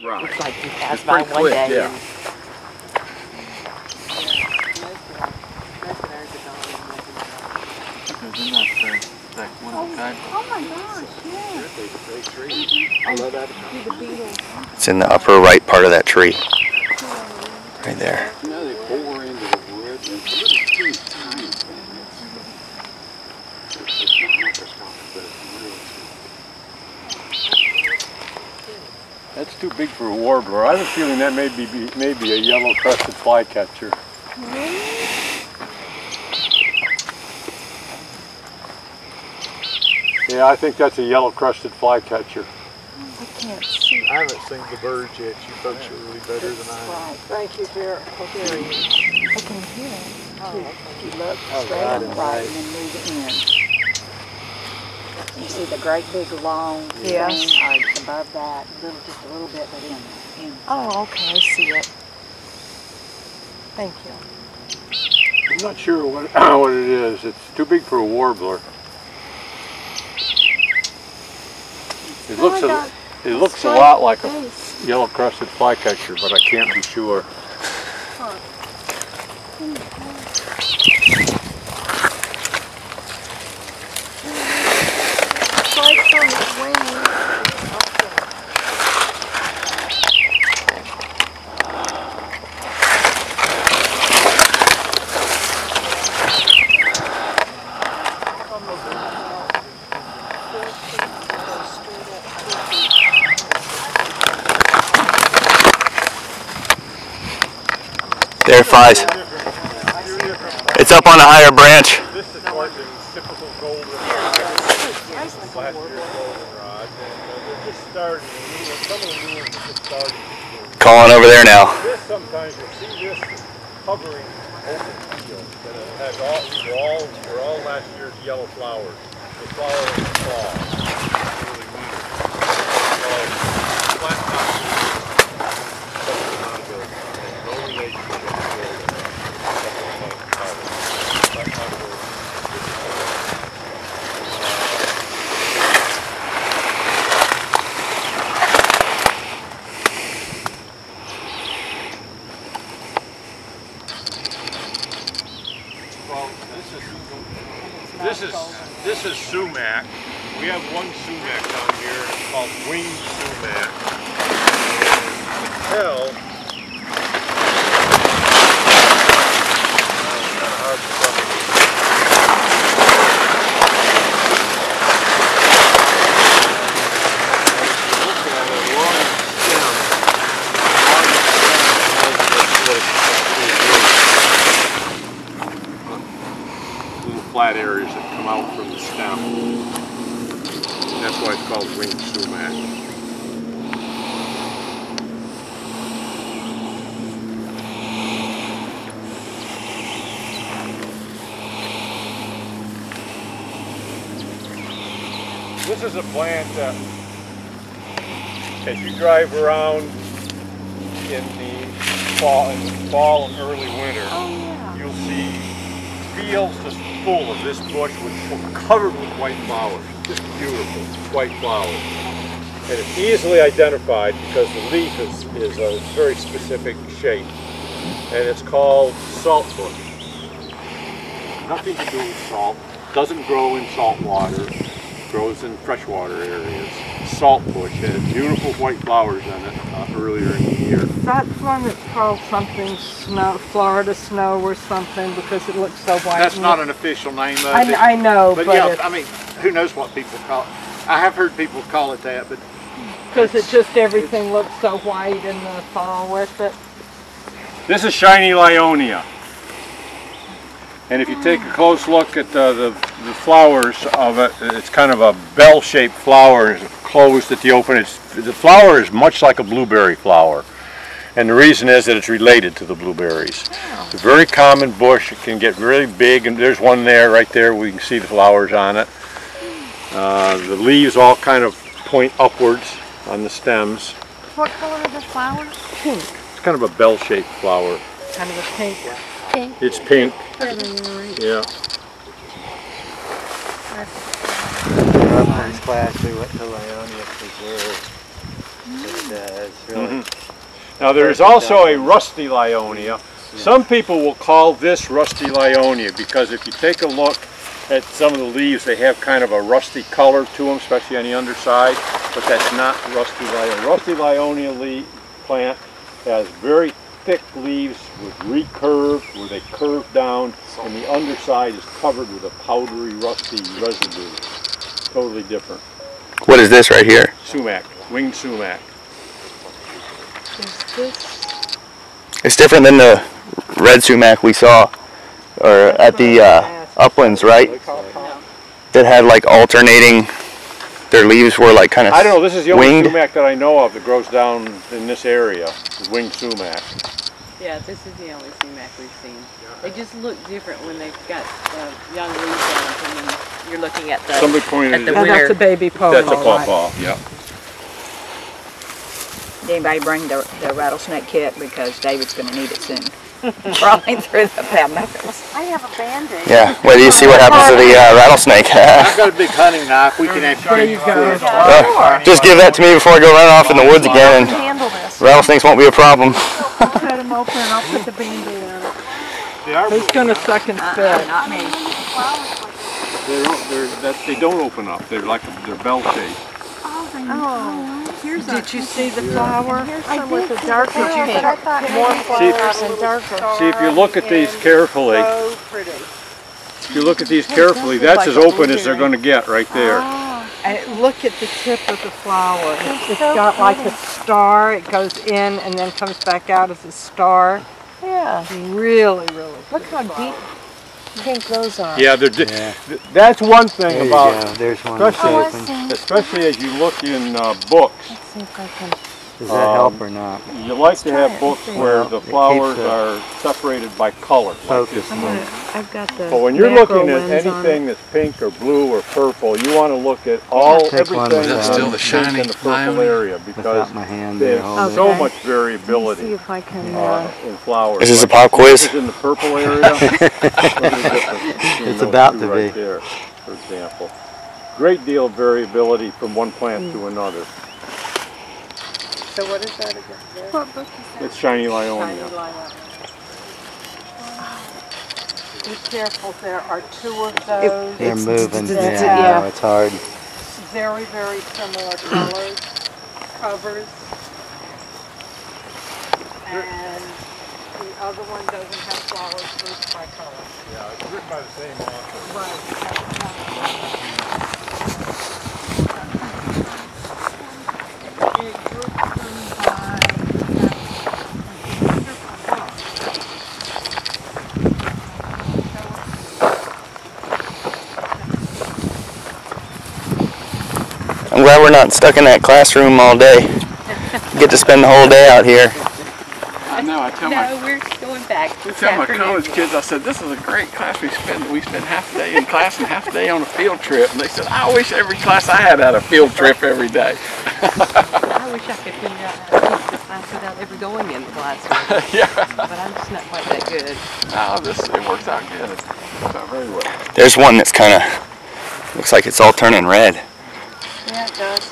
Right. Looks like he passed by one quick, day. yeah. It's in the upper right part of that tree. Right there. You know, they bore into the wood. It's a little too tiny. It's not microscopic, but it's really That's too big for a warbler. I have a feeling that may be a yellow-crested flycatcher. Yeah, I think that's a yellow-crested flycatcher. I can't see. I haven't seen the birds yet. You folks are really better than I am. Right. Thank you, Jared. Oh, there he is. I can hear him. Oh, okay. If you look straight right on the and right right. and then move in. You see the great big long Yes. thing, or it's above that, just a little bit, but in. Oh, okay, I see it. Thank you. I'm not sure what it is. It's too big for a warbler. It looks a lot like a yellow-crested flycatcher, but I can't be sure. Spikes on his wings. There it flies. It's up on a higher branch. This is like the typical golden last year's goldenrod, and they're just starting. Some of the new ones are just starting. Calling over there now. This sometimes you'll see this hovering over the field. That has all these are all last year's yellow flowers. They flower in the fall. It's really weird. Flat top no relation to the This is sumac. We have one sumac down here. It's called winged sumac. And flat areas that come out from the stem. That's why it's called winged sumac. This is a plant that, as you drive around in the fall and early winter, you'll see fields just full of this bush covered with white flowers. Just beautiful white flowers. And it's easily identified because the leaf is a very specific shape. And it's called salt bush. Nothing to do with salt. Doesn't grow in salt water. Grows in freshwater areas. Salt bush has beautiful white flowers on it earlier in the year. That's one that's called something snow, Florida snow or something, because it looks so white. That's not an official name of it. I know, but yeah, I mean, who knows what people call it. I have heard people call it that, but because it just everything looks so white in the fall with it. This is shiny Lyonia. And if you take a close look at the flowers of it, it's kind of a bell-shaped flower. It's closed at the open. The flower is much like a blueberry flower. And the reason is that it's related to the blueberries. It's a very common bush. It can get really big, and there's one there, right there. We can see the flowers on it. The leaves all kind of point upwards on the stems. What color are the flowers? Pink. It's kind of a bell-shaped flower. Kind of a pink. Pink. It's pink. Yeah. Class, we went to Lyonia Preserve. It's really Now there's also a rusty Lyonia. Some people will call this rusty Lyonia because if you take a look at some of the leaves, they have kind of a rusty color to them, especially on the underside, but that's not rusty Lyonia. Rusty Lyonia plant has very thick leaves with recurved, where they curve down, and the underside is covered with a powdery, rusty residue. Totally different. What is this right here? Sumac, winged sumac. Is this? It's different than the red sumac we saw, or at the uplands, right? That had like alternating. Their leaves were like kind of I don't know, this is the only winged. sumac that I know of that grows down in this area, the winged sumac. Yeah, this is the only sumac we've seen. They just look different when they've got young leaves on them, and then you're looking at the, Somebody pointed at the it Oh, out. winter. that's a baby pawpaw. That's a right? pawpaw, yeah. Did anybody bring the rattlesnake kit? Because David's going to need it soon. Crawling through the padnocks. I have a Band-Aid. Yeah, wait till you see what happens to the rattlesnake. I've got a big hunting knife. We can actually Just give that to me before I go run off in the woods again, and Handle this. rattlesnakes won't be a problem. Cut them open and I'll put the Band-Aid on it. Who's going to suck and spit? Not me. They don't open up. They're like they're bell shaped. Did you see the flower? I with the darker pink. I thought more flowers and darker. See, if you look at these carefully, So pretty. if you look at these carefully, that's as open as they're going to get right there. And look at the tip of the flower. It's got like a star. It goes in and then comes back out as a star. Yeah. Really, really. Look how deep pink those are. Yeah, that's one thing there you about, go. There's one. especially, especially as you look in books. Let's see if I can. Does that help or not? You like to have books where the It keeps flowers the are separated by color. Like this focus. one. I've got the. But when you're macro looking at lens on anything that's pink or blue or purple, you want to look at everything one in with that. the pink and the purple area because Without my hand there there's holding so Okay. much See variability if I can. in flowers. Is this a Like, pop quiz? This is in the purple area. Look at the difference between It's those about two to right be. there, for example. Great deal of variability from one plant to another. So what is that again? What book is that? It's shiny Lyonia. Be careful, there are two of those. They're moving. yeah. Yeah, it's hard. Very, very similar colors, covers. And the other one doesn't have flowers grouped by color. Yeah, it's written by the same author. It groups them by I'm glad we're not stuck in that classroom all day. Get to spend the whole day out here. I know. I tell my No, we're going back I this tell my afternoon. college kids, I said, this is a great class. We spend half a day in class and half a day on a field trip. And they said, I wish every class I had a field trip every day. I wish I could figure out how to teach the class without ever going in the classroom. Yeah. But I'm just not quite that good. No, it works out good. It works out very well. There's one that's kind of looks like it's all turning red. Yeah, it does.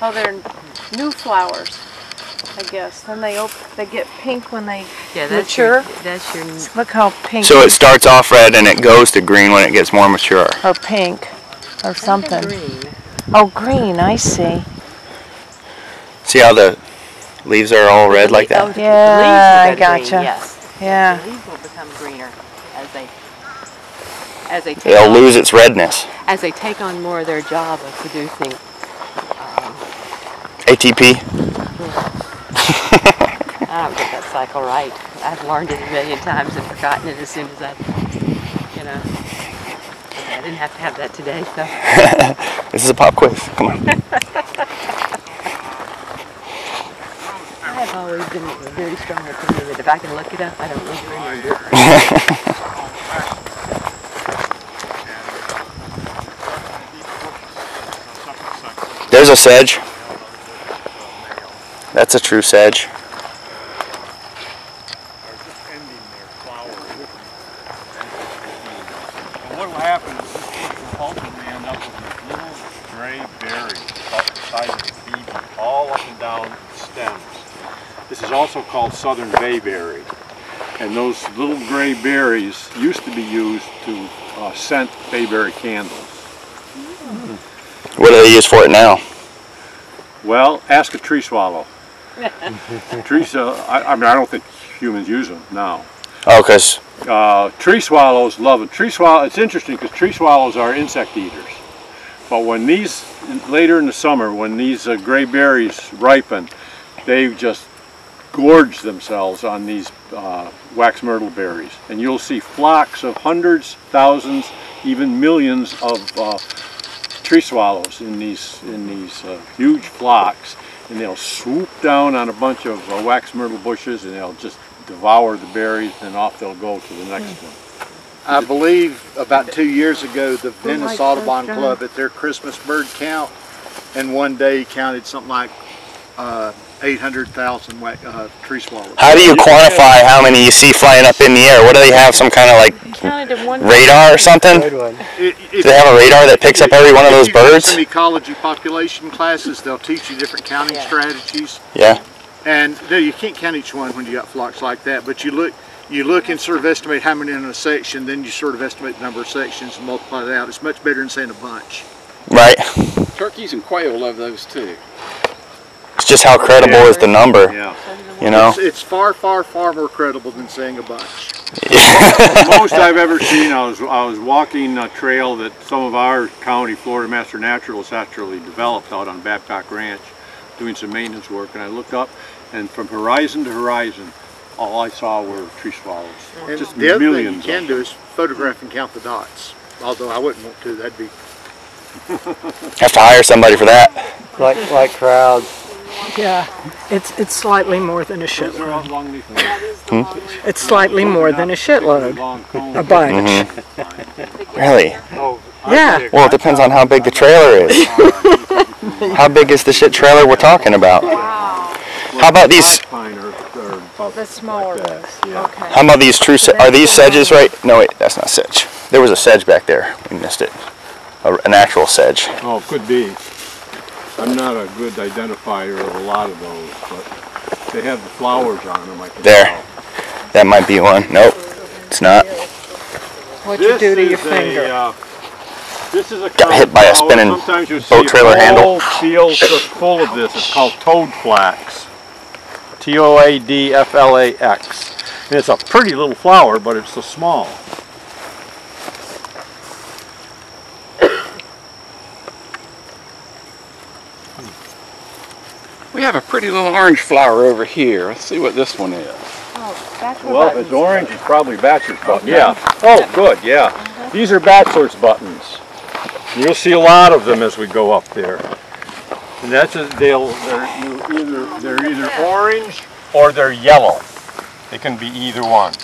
Oh, they're new flowers, I guess. Then they get pink when they mature. That's your Look how pink. So it starts off red and it goes to green when it gets more mature. or pink or something. green. Oh, green. I see. See how the leaves are all red like Oh, that? the Yeah, leaves will I go green, gotcha. yes. Yeah. The leaves will become greener as they take It'll on, lose its redness. as they take on more of their job of producing. ATP. I don't get that cycle right. I've learned it a million times and forgotten it as soon as I didn't have to have that today, so. This is a pop quiz. Come on. I've always been very strong opinion that if I can look it up, I don't need to remember it. There's a sedge. That's a true sedge. What will happen is this bush will ultimately end up with these little gray berries about the size of a pea, all up and down This is also called southern bayberry. And those little gray berries used to be used to scent bayberry candles. What do they use for it now? Well, ask a tree swallow. Trees, I mean, I don't think humans use them now. Oh, because Tree swallows love it. It's interesting because tree swallows are insect eaters. But when these, later in the summer, when these gray berries ripen, they just gorge themselves on these wax myrtle berries. And you'll see flocks of hundreds, thousands, even millions of tree swallows in these huge flocks. And they'll swoop down on a bunch of wax myrtle bushes and they'll just devour the berries, and off they'll go to the next one. I believe about 2 years ago, the Venice Audubon Club at their Christmas bird count, and one day counted something like 800,000 tree swallows. how do you quantify how many you see flying up in the air? What do they have? Some kind of like radar or something? Do they have a radar that picks up every one of those birds? Some ecology population classes, they'll teach you different counting strategies. Yeah. And no, you can't count each one when you got flocks like that, but you look and sort of estimate how many in a section, then you sort of estimate the number of sections and multiply it out. It's much better than saying a bunch. Right. Turkeys and quail love those too. It's just how credible is the number. Yeah. You know? It's far, far, far more credible than saying a bunch. Most I've ever seen, I was walking a trail that some of our county Florida Master Naturalists actually developed out on Babcock Ranch, doing some maintenance work, and I looked up, and from horizon to horizon, all I saw were tree swallows. And just the other thing millions you can do is photograph and count the dots. Although I wouldn't want to, that'd be... Have to hire somebody for that. Like crowds. Yeah, it's slightly more than a shitload. It's Hmm? slightly more than a shitload. A bunch. Mm-hmm. Really? Yeah. Well, it depends on how big the trailer is. How big is the shit trailer we're talking about? How about these? The smaller ones. Okay. How about these true? Are these sedges, right? No, wait, that's not sedge. There was a sedge back there. We missed it. An actual sedge. Oh, could be. I'm not a good identifier of a lot of those, but they have the flowers on them. I can There. tell. That might be one. Nope, it's not. What'd you do to your finger? This is a Got hit by a spinning Sometimes you'll boat see trailer handle. Fields just full of this. It's called toad flax. Toadflax. And it's a pretty little flower, but it's so small. We have a pretty little orange flower over here. Let's see what this one is. Well, if it's orange, it's probably bachelor's button. Yeah. Oh, good. Yeah. These are bachelor's buttons. You'll see a lot of them as we go up there. And that's they're either orange or they're yellow. They can be either one.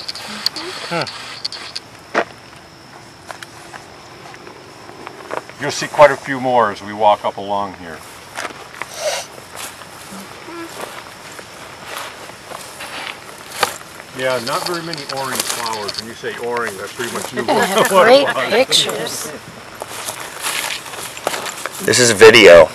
You'll see quite a few more as we walk up along here. Yeah, not very many orange flowers. When you say orange, I pretty much knew what it was. Great pictures. This is video.